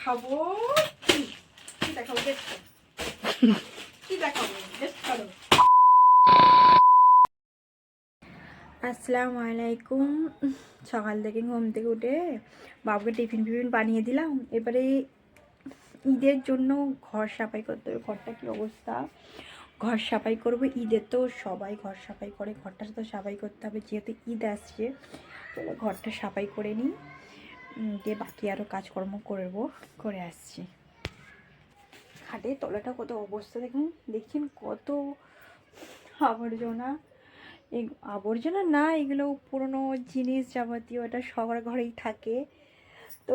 দেখাবো কি দেখাবো কি দেখাবো চলো। আসসালামু আলাইকুম। সকাল থেকে ঘুম থেকে উঠে বাবুকে টিফিন বানিয়ে দিলাম। এবারে ঈদের জন্য ঘর সাফাই করতে হবে। ঘরটা কি অবস্থা, ঘর সাফাই করবো। ঈদের তো সবাই ঘর সাফাই করে, ঘরটা তো সাফাই করতে হবে যেহেতু ঈদ আসছে। তাহলে ঘরটা সাফাই করে নিই, দিয়ে বাকি আরও কাজকর্ম করে আসছি। খাটের তলাটা কত অবস্থা দেখছেন কত আবর্জনা। এই আবর্জনা না, এগুলো পুরনো জিনিস যাবতীয়, এটা সবার ঘরেই থাকে। তো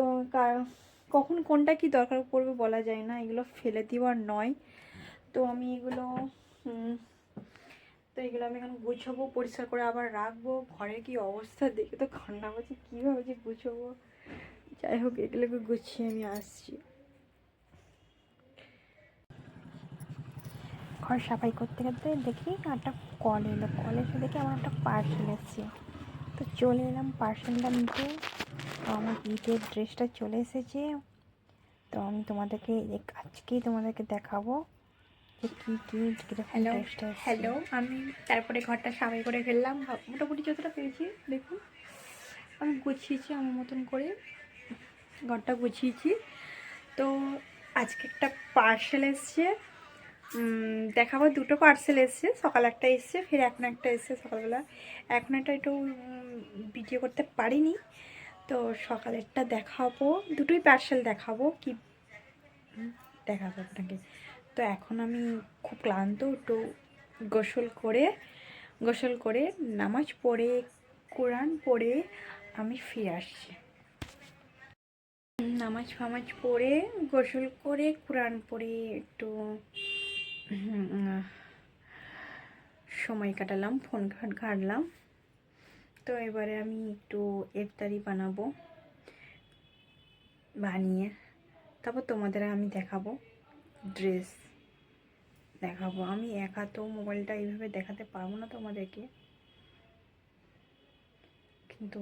কখন কোনটা কি দরকার পড়বে বলা যায় না, এগুলো ফেলে দেওয়ার নয়। তো আমি এগুলো আমি এখন গুছাবো, পরিষ্কার করে আবার রাখবো। ঘরের কি অবস্থা দেখে তো কান্না পাচ্ছে, কীভাবে যে গুছাবো। যাই হোক, এগুলোকে গুছিয়ে আমি আসছি। ঘর সাফাই করতে করতে দেখি একটা কল এলো, কল এসে দেখি আমার একটা পার্সেল এসেছে। তো চলে এলাম পার্সেলটা নিতে। তো আমার ঈদের ড্রেসটা চলে এসেছে। তো আমি তোমাদেরকে আজকেই দেখাবো যে কী কীরকম ড্রেসটা। হ্যালো, আমি তারপরে ঘরটা সাফাই করে ফেললাম, মোটামুটি যতটা পেয়েছি। দেখুন আমি গুছিয়েছি আমার মতন করে, ঘরটা গুছিয়েছি। তো আজকে একটা পার্সেল এসছে, দেখাবো। দুটো পার্সেল এসছে, সকাল একটা এসছে, ফের এখন একটা এসছে সকালবেলা। এখন একটা একটু ভিডিও করতে পারিনি, তো সকালেরটা দেখাবো। দুটোই পার্সেল দেখাবো, কি দেখাবো আপনাকে। তো এখন আমি খুব ক্লান্ত, একটু গোসল করে নামাজ পড়ে কোরআন পড়ে আমি ফিরে আসছি। নামাজ ফামাজ পড়ে গোসল করে কোরআন পড়ে একটু সময় কাটালাম, ফোন ঘাঁটলাম। তো এবারে আমি একটু ইফতারি বানিয়ে তারপর তোমাদের আমি দেখাবো, ড্রেস দেখাবো। আমি একা তো মোবাইলটা এইভাবে দেখাতে পারবো না তোমাদেরকে, কিন্তু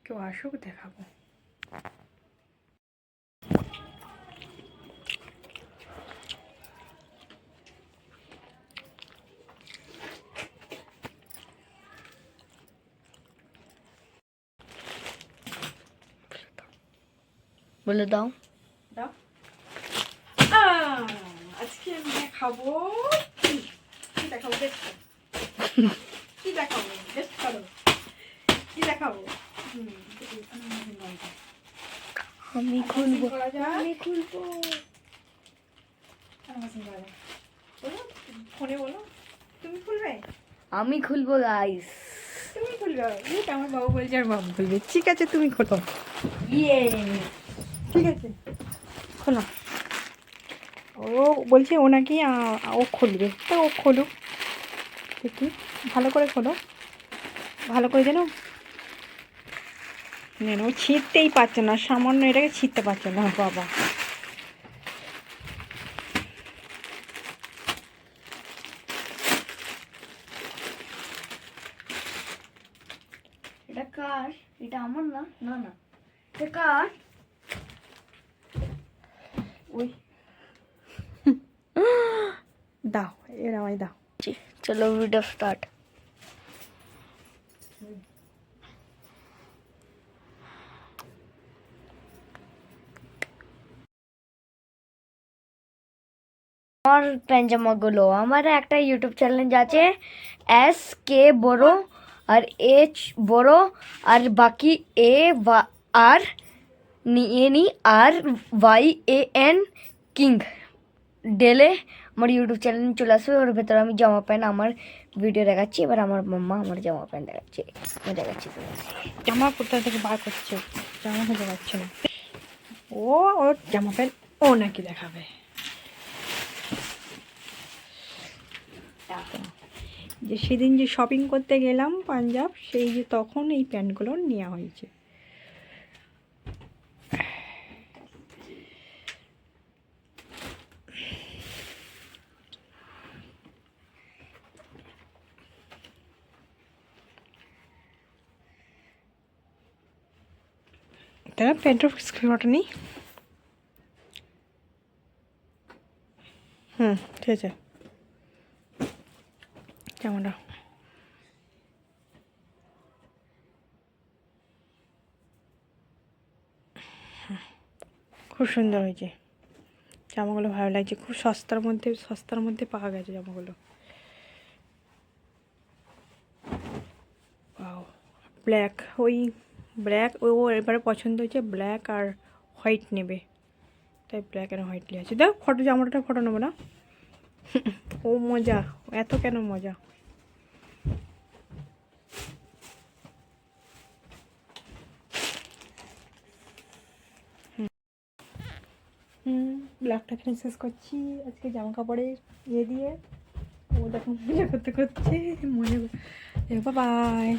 কেউ আসুক দেখাবো। বলে দাও। আজকে আমি দেখাবো কি দেখাবো কি দেখাবো কি দেখাবো। আমি খুলবো, ফোনে বলো, তুমি খুলবে? আমি খুলবো গাইস। তুমি খুলবে? আমার বাবু বলছে আর বাবু খুলবে। ঠিক আছে, তুমি খোলো। ঠিক আছে, খোলো। ও বলছে ও নাকি ও খুলবে, তো ও খোলুক দেখি। ভালো করে খোলো, ভালো করে যেন ও ছিঁড়তেই পারছে না, সামান্য এটাকে ছিঁড়তে পারছে না বাবা। এটা কার? এটা আমার না, না না, এটা কার? ওই দাও, এর আমায় দাও। চলো ভিডিও স্টার্ট। আমার প্যান্জামাগুলো, আমার একটা ইউটিউব চ্যানেল আছে, SK বড় আর H বড় আর বাকি AR YAN কিং ডেলে আমার ইউটিউব চ্যানেল চলে আসবে। ওর ভেতরে আমি জামা প্যান্ট আমার ভিডিও দেখাচ্ছি। এবার আমার মাম্মা আমার জামা প্যান্ট দেখাচ্ছে, আমি দেখাচ্ছি। জামা কোথা থেকে বার করছে, জামা খুঁজে পাচ্ছে না। ওর জামা প্যান্ট ও নাকি দেখাবে। যে সেদিন যে শপিং করতে গেলাম পাঞ্জাব, সেই যে তখন এই প্যান্টগুলো নেওয়া হয়েছে। তাই না, প্যান্টের স্ক্রিনশটটা নেই। ঠিক আছে, জামাটা খুব সুন্দর হয়েছে, জামাগুলো ভালো লাগছে, খুব সস্তার মধ্যে পাওয়া গেছে জামাগুলো। ব্ল্যাক, ওই ব্ল্যাক, ও এবারে পছন্দ হয়েছে ব্ল্যাক আর হোয়াইট নেবে, তাই ব্ল্যাক আর হোয়াইট নিয়ে আছে। দেখ ফটো, জামাটা ফটো নেবো না। ও মজা, এত কেন মজা। ব্লগটা এখানে শেষ করছি আজকে জামা কাপড়ের দিয়ে। ও দেখো মজা করতে করতে মজা। বাই।